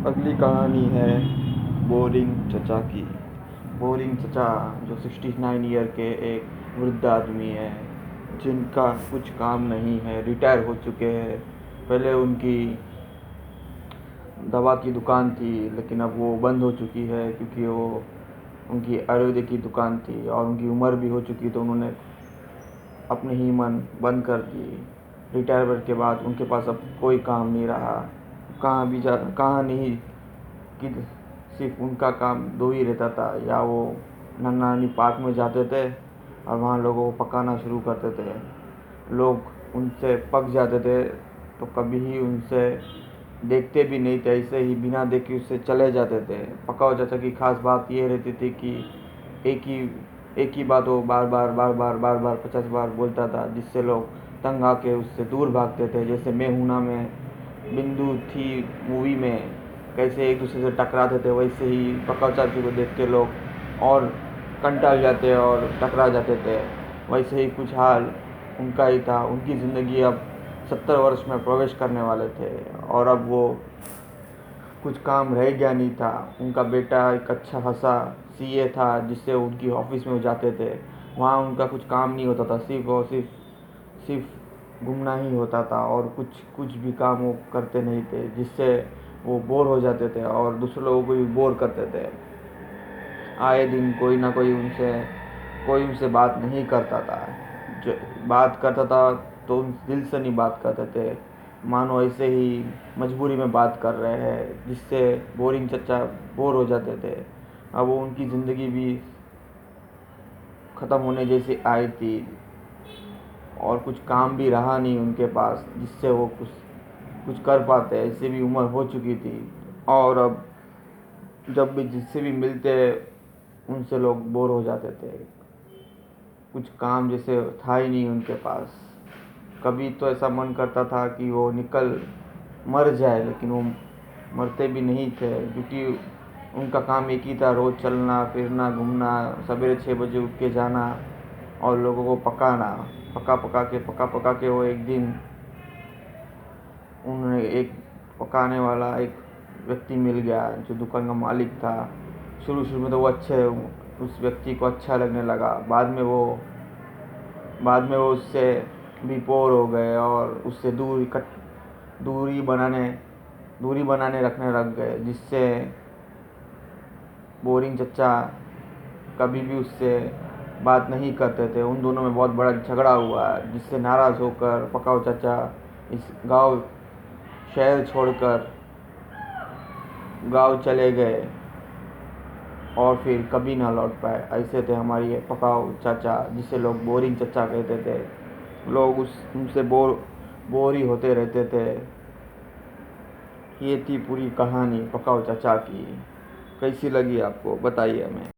अगली कहानी है बोरिंग चचा की। बोरिंग चचा जो 69 ईयर के एक वृद्ध आदमी है, जिनका कुछ काम नहीं है, रिटायर हो चुके हैं। पहले उनकी दवा की दुकान थी, लेकिन अब वो बंद हो चुकी है क्योंकि वो उनकी आयुर्वेदिक की दुकान थी और उनकी उम्र भी हो चुकी, तो उन्होंने अपने ही मन बंद कर दी। रिटायरमेंट के बाद उनके पास अब कोई काम नहीं रहा। कहाँ नहीं कि सिर्फ उनका काम दो ही रहता था, या वो नाना नानी पार्क में जाते थे और वहाँ लोगों को पकाना शुरू करते थे। लोग उनसे पक जाते थे तो कभी ही उनसे देखते भी नहीं थे, ऐसे ही बिना देखे उससे चले जाते थे। पकाओ चाचा की खास बात ये रहती थी कि एक ही बात वो बार बार बार बार बार बार 50 बार बोलता था, जिससे लोग तंग आके उससे दूर भागते थे। जैसे मैं हूं ना में बिंदु थी मूवी में कैसे एक दूसरे से टकराते थे, वैसे ही पकाओ चाचू को देख के लोग और कंटाल जाते और टकरा जाते थे। वैसे ही कुछ हाल उनका ही था। उनकी ज़िंदगी अब 70 वर्ष में प्रवेश करने वाले थे और अब वो कुछ काम रह गया नहीं था। उनका बेटा एक अच्छा खासा सीए था, जिससे उनकी ऑफिस में वो जाते थे। वहाँ उनका कुछ काम नहीं होता था, सिर्फ और सिर्फ घूमना ही होता था और कुछ कुछ भी काम वो करते नहीं थे, जिससे वो बोर हो जाते थे और दूसरे लोगों को भी बोर करते थे। आए दिन कोई उनसे बात नहीं करता था। जो बात करता था तो दिल से नहीं बात करते थे, मानो ऐसे ही मजबूरी में बात कर रहे हैं, जिससे बोरिंग चचा बोर हो जाते थे। अब वो उनकी ज़िंदगी भी ख़त्म होने जैसी आई थी और कुछ काम भी रहा नहीं उनके पास जिससे वो कुछ कुछ कर पाते। ऐसे भी उम्र हो चुकी थी और अब जब भी जिससे भी मिलते उनसे लोग बोर हो जाते थे। कुछ काम जैसे था ही नहीं उनके पास। कभी तो ऐसा मन करता था कि वो निकल मर जाए, लेकिन वो मरते भी नहीं थे क्योंकि उनका काम एक ही था, रोज़ चलना फिरना घूमना, सवेरे 6 बजे उठ के जाना और लोगों को पकाना। पका पका के वो एक दिन उन्हें एक पकाने वाला एक व्यक्ति मिल गया जो दुकान का मालिक था। शुरू में तो वो उस व्यक्ति को अच्छा लगने लगा। बाद में वो उससे भी बोर हो गए और उससे दूरी बनाने दूरी बनाने रखने लग गए, जिससे बोरिंग चचा कभी भी उससे बात नहीं करते थे। उन दोनों में बहुत बड़ा झगड़ा हुआ, जिससे नाराज़ होकर पकाओ चाचा इस शहर छोड़कर गांव चले गए और फिर कभी ना लौट पाए। ऐसे थे हमारी ये पकाओ चाचा, जिसे लोग बोरिंग चचा कहते थे। लोग उनसे बोर ही होते रहते थे। ये थी पूरी कहानी पकाओ चाचा की। कैसी लगी आपको बताइए हमें।